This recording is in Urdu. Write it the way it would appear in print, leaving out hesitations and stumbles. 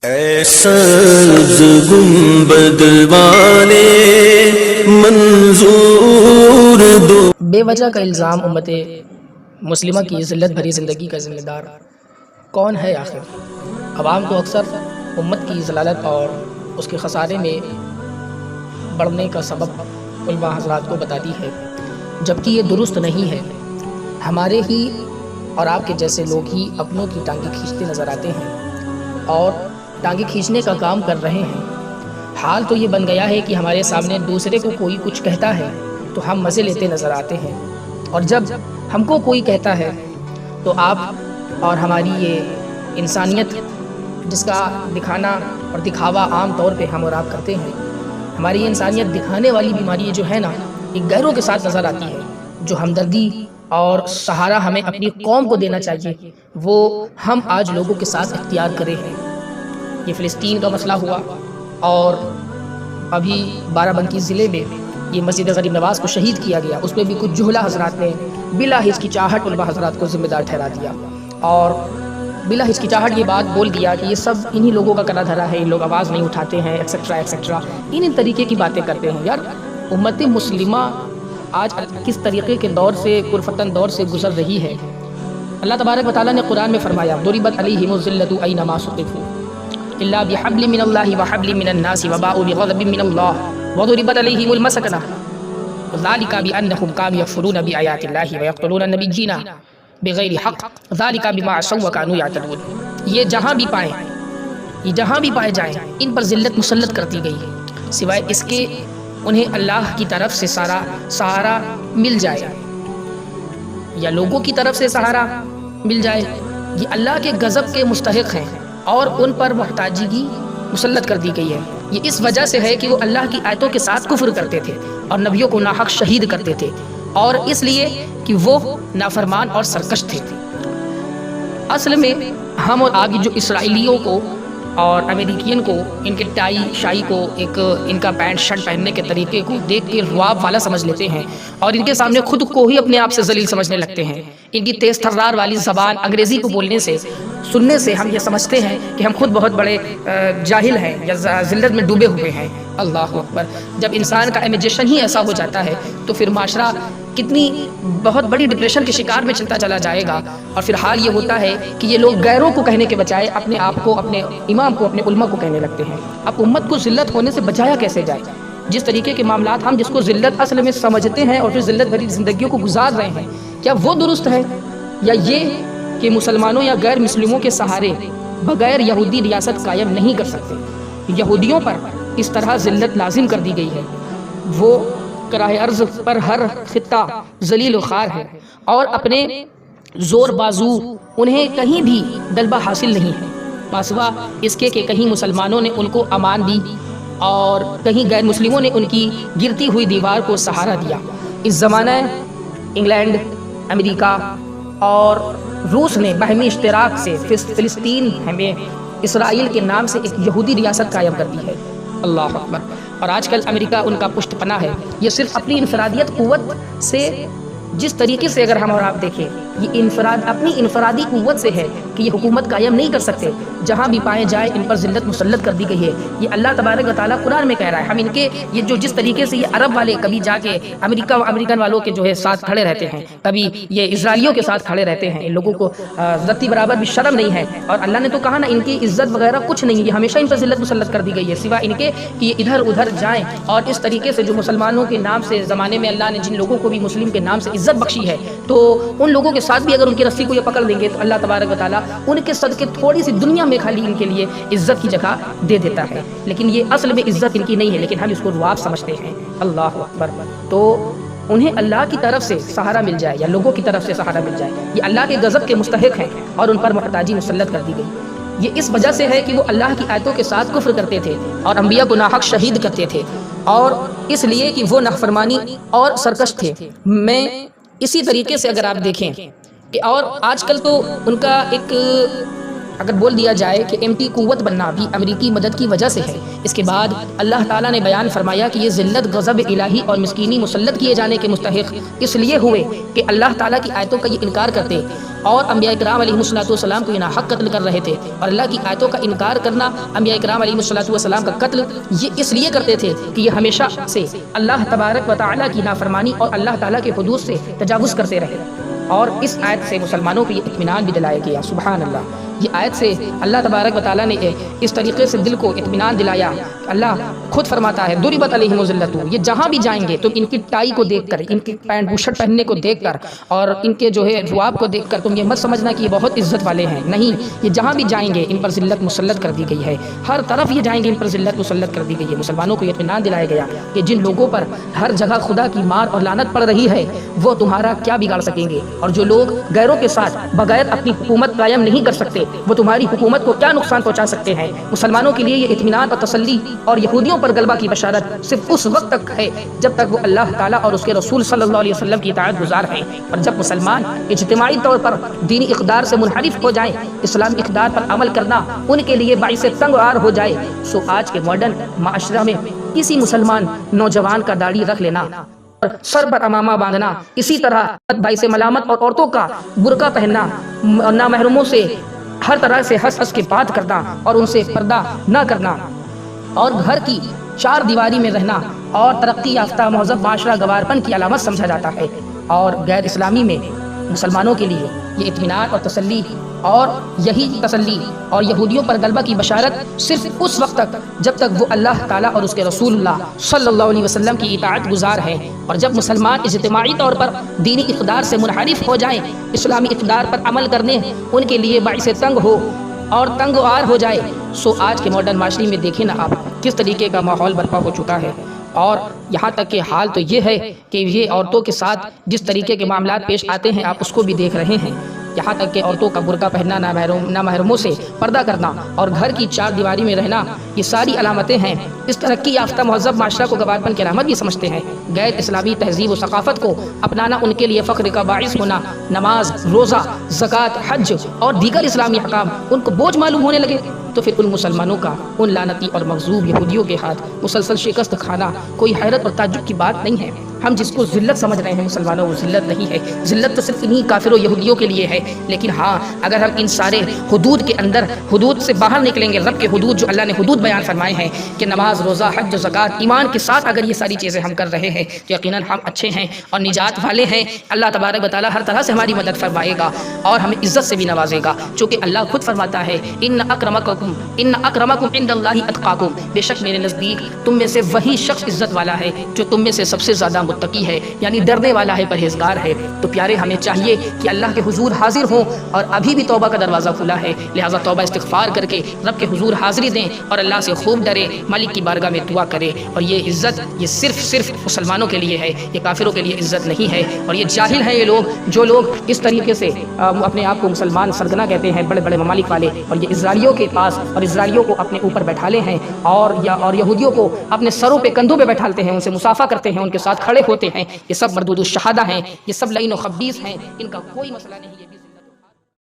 سبز گنبد والے منظور دو۔ بے وجہ کا الزام امت مسلمہ کی ذلت بھری زندگی کا ذمہ دار کون ہے آخر؟ عوام تو اکثر امت کی ضلالت اور اس کے خسارے میں بڑھنے کا سبب علماء حضرات کو بتاتی ہے، جبکہ یہ درست نہیں ہے۔ ہمارے ہی اور آپ کے جیسے لوگ ہی اپنوں کی ٹانگیں کھینچتے نظر آتے ہیں اور ٹانگیں کھینچنے کا کام کر رہے ہیں۔ حال تو یہ بن گیا ہے کہ ہمارے سامنے دوسرے کو کوئی کچھ کہتا ہے تو ہم مزے لیتے نظر آتے ہیں، اور جب ہم کو کوئی کہتا ہے تو آپ اور ہماری یہ انسانیت جس کا دکھانا اور دکھاوا عام طور پہ ہم اور آپ کرتے ہیں، ہماری یہ انسانیت دکھانے والی بیماری جو ہے نا، یہ غیروں کے ساتھ نظر آتی ہے۔ جو ہمدردی اور سہارا ہمیں اپنی قوم کو دینا چاہیے وہ ہم آج لوگوں کے ساتھ اختیار کرے ہیں۔ یہ فلسطین کا مسئلہ ہوا، اور ابھی بارہ بنکی ضلع میں یہ مسجد غریب نواز کو شہید کیا گیا، اس پہ بھی کچھ جہلہ حضرات نے بلا ہچکچاہٹ علماء حضرات کو ذمہ دار ٹھہرا دیا، اور بلا ہچکچاہٹ یہ بات بول دیا کہ یہ سب انہی لوگوں کا کلا دھرا ہے، ان لوگ آواز نہیں اٹھاتے ہیں ایکسیٹرا ایکسیٹرا، ان طریقے کی باتیں کرتے ہیں۔ یار امت مسلمہ آج کس طریقے کے دور سے، پرفتن دور سے گزر رہی ہے۔ اللہ تبارک و تعالیٰ نے قرآن میں فرمایا ضربت علیہم الذلۃ اینما ثقفوا الا بحبل من اللہ وحبل من الناس وباءوا بغضب من اللہ وضربت علیہم المسکنہ ذلک بانہم کانوا یکفرون بآیات اللہ ویقتلون النبیین بغیر حق ذلک بما عصوا وکانوا یعتدون۔ یہ جہاں بھی پائے جائیں ان پر ذلت مسلط کر دی گئی ہے، سوائے اس کے انہیں اللہ کی طرف سے سہارا مل جائے یا لوگوں کی طرف سے سہارا مل جائے، یہ اللہ کے غضب کے مستحق ہیں اور ان پر محتاجگی مسلط کر دی گئی ہے۔ یہ اس وجہ سے ہے کہ وہ اللہ کی آیتوں کے ساتھ کفر کرتے تھے اور نبیوں کو ناحق شہید کرتے تھے، اور اس لیے کہ وہ نافرمان اور سرکش تھے۔ اصل میں ہم اور آگے جو اسرائیلیوں کو اور امریکین کو ان کے ٹائی شائی کو، ایک ان کا پینٹ شرٹ پہننے کے طریقے کو دیکھ کے رعب والا سمجھ لیتے ہیں، اور ان کے سامنے خود کو ہی اپنے آپ سے ذلیل سمجھنے لگتے ہیں۔ ان کی تیز تھرار والی زبان انگریزی کو بولنے سے، سننے سے ہم یہ سمجھتے ہیں کہ ہم خود بہت بڑے جاہل ہیں یا ذلت میں ڈوبے ہوئے ہیں۔ اللہ اکبر! جب انسان کا امیجیشن ہی ایسا ہو جاتا ہے تو پھر معاشرہ کتنی بہت بڑی ڈپریشن کے شکار میں چلتا چلا جائے گا، اور پھر حال یہ ہوتا ہے کہ یہ لوگ غیروں کو کہنے کے بجائے اپنے آپ کو، اپنے امام کو، اپنے علماء کو کہنے لگتے ہیں۔ اب امت کو ذلت ہونے سے بچایا کیسے جائے؟ جس طریقے کے معاملات ہم جس کو ذلت اصل میں سمجھتے ہیں اور پھر ذلت بھری زندگیوں کو گزار رہے ہیں، کیا وہ درست ہے، یا یہ کہ مسلمانوں یا غیر مسلموں کے سہارے بغیر یہودی ریاست قائم نہیں کر سکتے؟ یہودیوں پر اس طرح ذلت لازم کر دی گئی ہے، وہ کراہ ارض پر ہر خطہ ذلیل و خوار ہے، اور اپنے زور بازو انہیں کہیں بھی غلبہ حاصل نہیں ہے، ماسوا اس کے کہ کہیں مسلمانوں نے ان کو امان دی اور کہیں غیر مسلموں نے ان کی گرتی ہوئی دیوار کو سہارا دیا۔ اس زمانہ انگلینڈ، امریکہ اور روس نے باہمی اشتراک سے فلسطین ہمیں اسرائیل کے نام سے ایک یہودی ریاست قائم کر دی ہے۔ اللہ اکبر! اور آج کل امریکہ ان کا پشت پناہ ہے۔ یہ صرف اپنی انفرادیت قوت سے، جس طریقے سے اگر ہم اور آپ دیکھیں، یہ اپنی انفرادی قوت سے ہے کہ یہ حکومت قائم نہیں کر سکتے۔ جہاں بھی پائے جائے ان پر ذلت مسلط کر دی گئی ہے۔ یہ اللہ تبارک و تعالیٰ قرآن میں کہہ رہا ہے۔ ہم ان کے یہ جو جس طریقے سے یہ عرب والے کبھی جا کے امریکن والوں کے جو ہے ساتھ کھڑے رہتے ہیں، کبھی یہ اسرائیلیوں کے ساتھ کھڑے رہتے ہیں، ان لوگوں کو ذاتی برابر بھی شرم نہیں ہے، اور اللہ نے تو کہا نا ان کی عزت وغیرہ کچھ نہیں، یہ ہمیشہ ان پر ذلت مسلط کر دی گئی ہے، سوا ان کے کہ یہ ادھر ادھر جائیں اور اس طریقے سے جو مسلمانوں کے نام سے زمانے میں اللہ نے جن لوگوں کو بھی مسلم کے نام سے عزت بخشی ہے، تو ان لوگوں کے ساتھ بھی اگر ان کی رسی کو یہ پکڑ لیں گے تو اللہ تبارک و تعالیٰ ان کے صدقے تھوڑی سی دنیا میں خالی ان کے لیے عزت کی جگہ دے دیتا ہے، لیکن یہ اصل میں عزت ان کی نہیں ہے، لیکن ہم اس کو رعب سمجھتے ہیں۔ اللہ اکبر! تو انہیں اللہ کی طرف سے سہارا مل جائے یا لوگوں کی طرف سے سہارا مل جائے، یہ اللہ کے غضب کے مستحق ہیں اور ان پر محتاجی مسلط کر دی گئی۔ یہ اس وجہ سے ہے کہ وہ اللہ کی آیتوں کے ساتھ کفر کرتے تھے اور انبیاء کو ناحق شہید کرتے تھے، اور اس لیے کہ وہ نافرمانی اور سرکش تھے۔ میں اسی طریقے سے اگر آپ دیکھیں کہ اور آج کل تو ان کا ایک اگر بول دیا جائے کہ MT قوت بننا بھی امریکی مدد کی وجہ سے ہے، اس کے بعد اللہ تعالیٰ نے بیان فرمایا کہ یہ ذلت غضب الہی اور مسکینی مسلط کیے جانے کے مستحق اس لیے ہوئے کہ اللہ تعالیٰ کی آیتوں کا یہ انکار کرتے اور انبیاء کرام علیہ السلام کو یہ ناحق قتل کر رہے تھے، اور اللہ کی آیتوں کا انکار کرنا، انبیاء کرام علیہ السلام کا قتل یہ اس لیے کرتے تھے کہ یہ ہمیشہ سے اللہ تبارک و تعالیٰ کی نافرمانی اور اللہ تعالیٰ کے حدود سے تجاوز کرتے رہے۔ اور اس آیت سے مسلمانوں کو یہ اطمینان بھی دلایا گیا، سبحان اللہ۔ یہ آیت سے اللہ تبارک و تعالیٰ نے اس طریقے سے دل کو اطمینان دلایا۔ اللہ خود فرماتا ہے ضربت علیہم الذلۃ، یہ جہاں بھی جائیں گے تم ان کی ٹائی کو دیکھ کر، ان کی پینٹ بوشٹ پہننے کو دیکھ کر اور ان کے جو ہے رواب کو دیکھ کر تم یہ مت سمجھنا کہ یہ بہت عزت والے ہیں، نہیں، یہ جہاں بھی جائیں گے ان پر ذلت مسلط کر دی گئی ہے، ہر طرف یہ جائیں گے ان پر ذلت مسلط کر دی گئی ہے۔ مسلمانوں کو یہ اطمینان دلایا گیا کہ جن لوگوں پر ہر جگہ خدا کی مار اور لعنت پڑ رہی ہے وہ تمہارا کیا بگاڑ سکیں گے، اور جو لوگ غیروں کے ساتھ بغیر اپنی حکومت قائم نہیں کر سکتے وہ تمہاری حکومت کو کیا نقصان پہنچا سکتے ہیں۔ مسلمانوں کے لیے یہ اطمینان اور تسلی اور یہودیوں پر غلبہ کی بشارت صرف اس وقت تک ہے جب تک وہ اللہ تعالیٰ اور اس کے رسول صلی اللہ علیہ وسلم کی اطاعت گزار ہیں، اور جب مسلمان اجتماعی طور پر دینی اقدار سے منحرف ہو جائیں، اسلامی اقدار پر عمل کرنا ان کے لیے باعث تنگ آر ہو جائے، سو آج کے ماڈرن معاشرہ میں کسی مسلمان نوجوان کا داڑھی رکھ لینا، سر پر امامہ باندھنا، اسی طرح باعث ملامت اور عورتوں کا برقع پہننا، نامحرموں سے ہر طرح سے ہنس ہنس کے بات کرنا اور ان سے پردہ نہ کرنا، اور گھر کی چار دیواری میں رہنا اور ترقی یافتہ مہذب معاشرہ گوارپن کی علامت سمجھا جاتا ہے۔ اور غیر اسلامی میں مسلمانوں کے لیے یہ اطمینان اور تسلی اور یہی تسلی اور یہودیوں پر غلبہ کی بشارت صرف اس وقت تک جب تک وہ اللہ تعالیٰ اور اس کے رسول اللہ صلی اللہ علیہ وسلم کی اطاعت گزار ہیں، اور جب مسلمان اجتماعی طور پر دینی اقدار سے منحرف ہو جائیں، اسلامی اقدار پر عمل کرنے ان کے لیے باعث تنگ ہو اور تنگ آر ہو جائے، سو آج کے ماڈرن معاشرے میں دیکھیں نا آپ کس طریقے کا ماحول برپا ہو چکا ہے۔ اور یہاں تک کہ حال تو یہ ہے کہ یہ عورتوں کے ساتھ جس طریقے کے معاملات پیش آتے ہیں آپ اس کو بھی دیکھ رہے ہیں، یہاں تک کہ عورتوں کا برقع پہننا، نامحرموں سے پردہ کرنا اور گھر کی چار دیواری میں رہنا، یہ ساری علامتیں ہیں اس ترقی یافتہ مہذب معاشرہ کو گوارپن کی علامت بھی سمجھتے ہیں۔ غیر اسلامی تہذیب و ثقافت کو اپنانا ان کے لیے فخر کا باعث ہونا، نماز، روزہ، زکوٰۃ، حج اور دیگر اسلامی احکام ان کو بوجھ معلوم ہونے لگے تو پھر ان مسلمانوں کا ان لعنتی اور مغضوب یہودیوں کے ہاتھ مسلسل شکست کھانا کوئی حیرت اور تعجب کی بات نہیں ہے۔ ہم جس کو ذلت سمجھ رہے ہیں مسلمانوں، وہ ذلت نہیں ہے، ذلت تو صرف انہی کافر و یہودیوں کے لیے ہے، لیکن ہاں اگر ہم ان سارے حدود کے اندر حدود سے باہر نکلیں گے، رب کے حدود جو اللہ نے حدود بیان فرمائے ہیں کہ نماز، روزہ، حج و زکوٰۃ، ایمان کے ساتھ اگر یہ ساری چیزیں ہم کر رہے ہیں تو یقیناً ہم اچھے ہیں اور نجات والے ہیں۔ اللہ تبارک و تعالیٰ ہر طرح سے ہماری مدد فرمائے گا اور ہمیں عزت سے بھی نوازے گا، چونکہ اللہ خود فرماتا ہے ان اکرمکم عند اللہ اتقاکم، بے شک میرے نزدیک تم میں سے وہی شخص عزت والا ہے جو تم میں سے سب سے زیادہ متقی ہے، یعنی ڈرنے والا ہے، پرہیزگار ہے۔ تو پیارے ہمیں چاہیے کہ اللہ کے حضور حاضر ہوں، اور ابھی بھی توبہ کا دروازہ کھلا ہے، لہٰذا توبہ استغفار کر کے رب کے حضور حاضری دیں اور اللہ سے خوب ڈرے، مالک کی بارگاہ میں دعا کرے۔ اور یہ عزت یہ صرف مسلمانوں کے لیے ہے، یہ کافروں کے لیے عزت نہیں ہے۔ اور یہ جاہل ہیں یہ لوگ جو لوگ اس طریقے سے اپنے آپ کو مسلمان سرگنا کہتے ہیں، بڑے بڑے ممالک والے، اور یہ اسرائیلیوں کے پاس اور اسرائیلیوں کو اپنے اوپر بیٹھالے ہیں اور یہودیوں کو اپنے سروں پہ کندھوں پہ بیٹھالتے ہیں، ان سے مصافحہ کرتے ہیں، ان کے ساتھ کھڑے ہوتے ہیں۔ یہ سب مردود الشہادہ ہیں، یہ سب لعین و خبیث ہیں، ان کا کوئی مسئلہ نہیں ہے۔